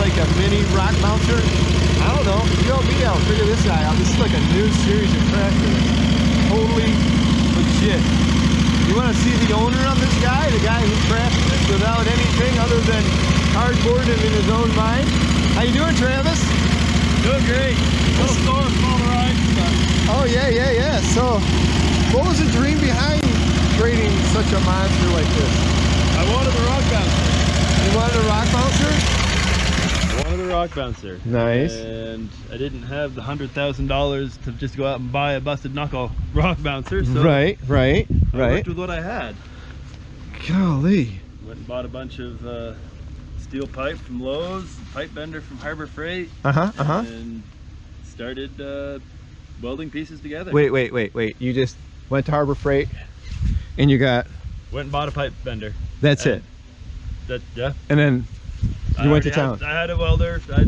like a mini rock bouncer. I don't know. You help me out. Figure this guy out. This is like a new series of tractors. Totally legit. You want to see the owner of this guy? The guy who crafted this without anything other than cardboard and in his own mind. How you doing, Travis? Doing great. Little sore from all the rides and stuff. Oh yeah. So, what was the dream behind creating such a monster like this? I wanted a rock bouncer. You wanted a rock bouncer? I wanted a rock bouncer. Nice. And I didn't have the $100,000 to just go out and buy a busted knuckle rock bouncer. So Right. I worked with what I had. Golly. Went and bought a bunch of steel pipe from Lowe's, pipe bender from Harbor Freight, and started welding pieces together. Wait. You just went to Harbor Freight and you got... Went and bought a pipe bender. That's it? Yeah. And then you went to town? I had a welder. I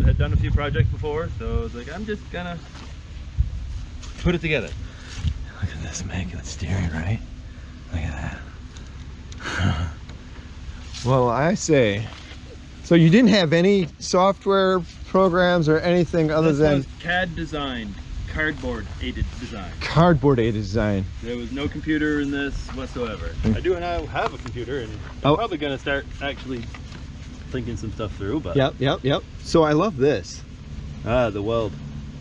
had done a few projects before, so I was like, I'm just gonna put it together. Look at this making steering, right? Look at that. Well, I say, so you didn't have any software programs or anything other than... This was CAD designed, cardboard aided design. Cardboard aided design. There was no computer in this whatsoever. I do now have a computer, and I'm probably gonna start actually thinking some stuff through, but... Yep. So I love this. Ah, the weld.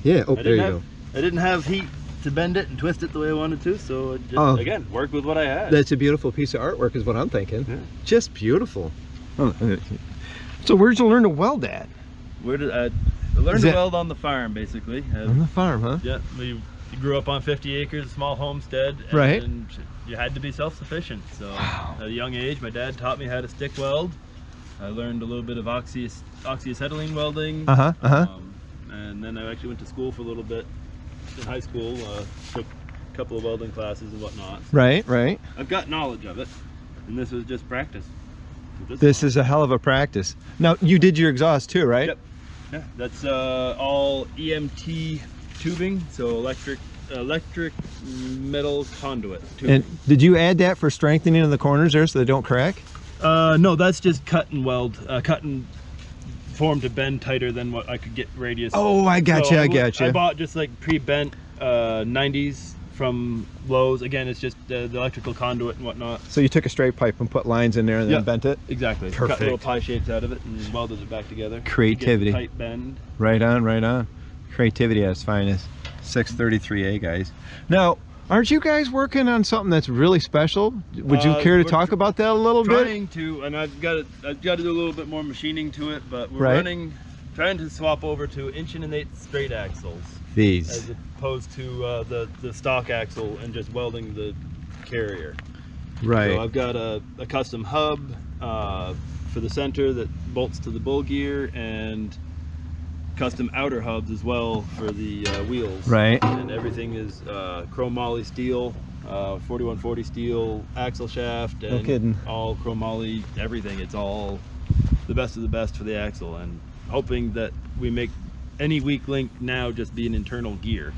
Yeah, there you go. I didn't have heat to bend it and twist it the way I wanted to, so I just, again, worked with what I had. That's a beautiful piece of artwork is what I'm thinking. Yeah. Just beautiful. So where'd you learn to weld at? Where did I learned to weld on the farm, basically. On the farm, huh? Yeah, we grew up on 50 acres, a small homestead, right? And you had to be self-sufficient. So at a young age, my dad taught me how to stick weld. I learned a little bit of oxyacetylene welding. And then I actually went to school for a little bit in high school. Took a couple of welding classes and whatnot. So Right. I've got knowledge of it, and this was just practice. This is a hell of a practice. Now, you did your exhaust too, right? Yep. Yeah, that's all EMT tubing, so electric metal conduit tubing. And did you add that for strengthening in the corners there so they don't crack? No, that's just cut and weld, cut and form to bend tighter than what I could get radius. Oh, I got you. I bought just like pre-bent 90s from Lowe's. Again, it's just the electrical conduit and whatnot. So you took a straight pipe and put lines in there and then bent it? Exactly. Perfect. Cut little pie shapes out of it and welded it back together. Creativity. To get a tight bend. Right on. Creativity at its finest. 633A, guys. Now, aren't you guys working on something that's really special? Would you care to talk about that a little bit? Trying to, and I've got to do a little bit more machining to it, but we're trying to swap over to 1.1/8" straight axles. These. As opposed to the stock axle and just welding the carrier. Right. So I've got a custom hub for the center that bolts to the bull gear, and custom outer hubs as well for the wheels. Right. And everything is chromoly steel, 4140 steel axle shaft, and no kidding. All chromoly everything. It's all the best of the best for the axle, and hoping that we make any weak link now just be an internal gear.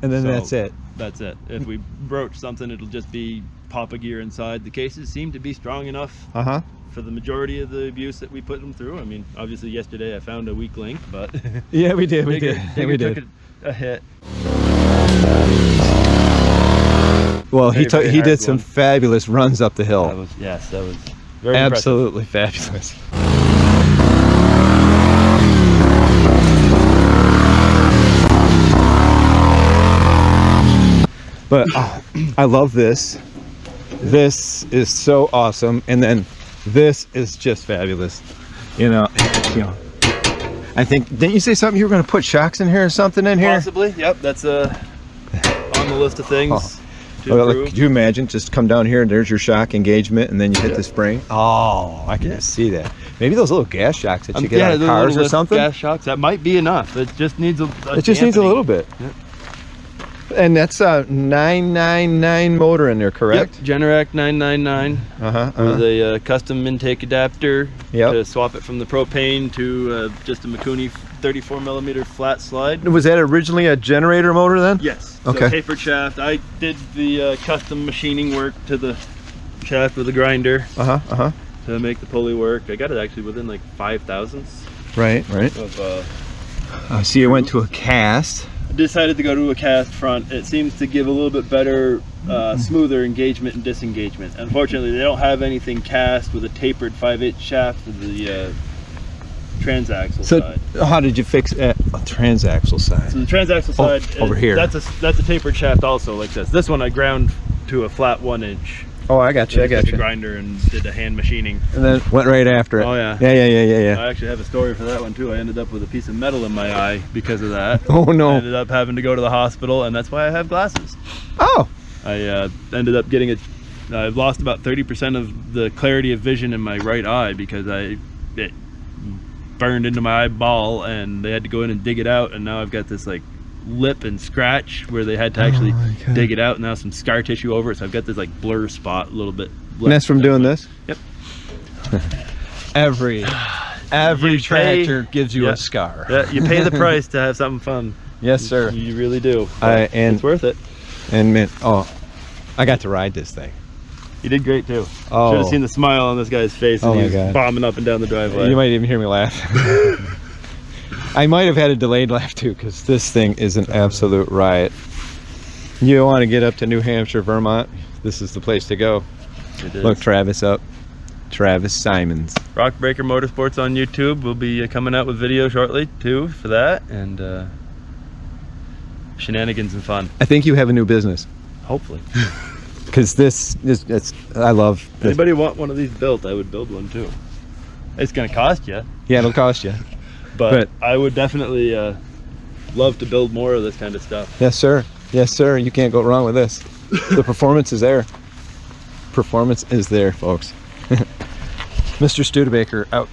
And then that's it. That's it. If we broach something, it'll just be pop a gear inside. The cases seem to be strong enough for the majority of the abuse that we put them through. I mean, obviously yesterday I found a weak link, but yeah, we did. we did. Took a hit. Well, he did some fabulous runs up the hill. That was very absolutely fabulous. But I love this. This is so awesome, and then this is just fabulous. You know. I think, didn't you say something? You were going to put shocks in here or something in here? Possibly. Yep. That's on the list of things. Could you imagine? Just come down here and there's your shock engagement, and then you hit the spring. Oh, I can see that. Maybe those little gas shocks that you get on cars or something. Gas shocks. That might be enough. It just needs a little bit. Yep. And that's a 999 motor in there, correct? Yep, Generac 999 with a custom intake adapter to swap it from the propane to just a Mikuni 34 millimeter flat slide. Was that originally a generator motor then? Yes. Okay. So tapered shaft. I did the custom machining work to the shaft with a grinder. to make the pulley work. I got it actually within like 5 thousandths Right. of So you went to a cast. I decided to go to a cast front. It seems to give a little bit better, smoother engagement and disengagement. Unfortunately, they don't have anything cast with a tapered 5/8 shaft for the transaxle side. How did you fix a transaxle side? So the transaxle side over here. That's a tapered shaft also like this. This one I ground to a flat 1-inch. Oh, I got you. I got Took you. a grinder and did a hand machining. And then went right after it. Oh yeah. Yeah. I actually have a story for that one too. I ended up with a piece of metal in my eye because of that. Oh no. I ended up having to go to the hospital, and that's why I have glasses. Oh. I ended up getting I've lost about 30% of the clarity of vision in my right eye because it burned into my eyeball, and they had to go in and dig it out, and now I've got this like lip and scratch where they had to actually dig it out, and now some scar tissue over it, so I've got this like blur spot a little bit. And that's from doing this? Yep. Every tractor gives you a scar. Yeah, you pay the price to have something fun. Yes, sir. You really do. And it's worth it. And man, I got to ride this thing. You did great too. Oh. Should have seen the smile on this guy's face as he was bombing up and down the driveway. You might even hear me laugh. I might have had a delayed laugh too, because this thing is an absolute riot. You want to get up to New Hampshire, Vermont, this is the place to go. Look Travis up. Travis Simons. Rockbreaker Motorsports on YouTube. We'll be coming out with video shortly too for that, and shenanigans and fun. I think you have a new business. Hopefully. Because I love this. Anybody want one of these built, I would build one too. It's gonna cost you. Yeah, it'll cost you. But I would definitely love to build more of this kind of stuff. Yes, sir. Yes, sir. You can't go wrong with this. The performance is there. Performance is there, folks. Mr. Studebaker out.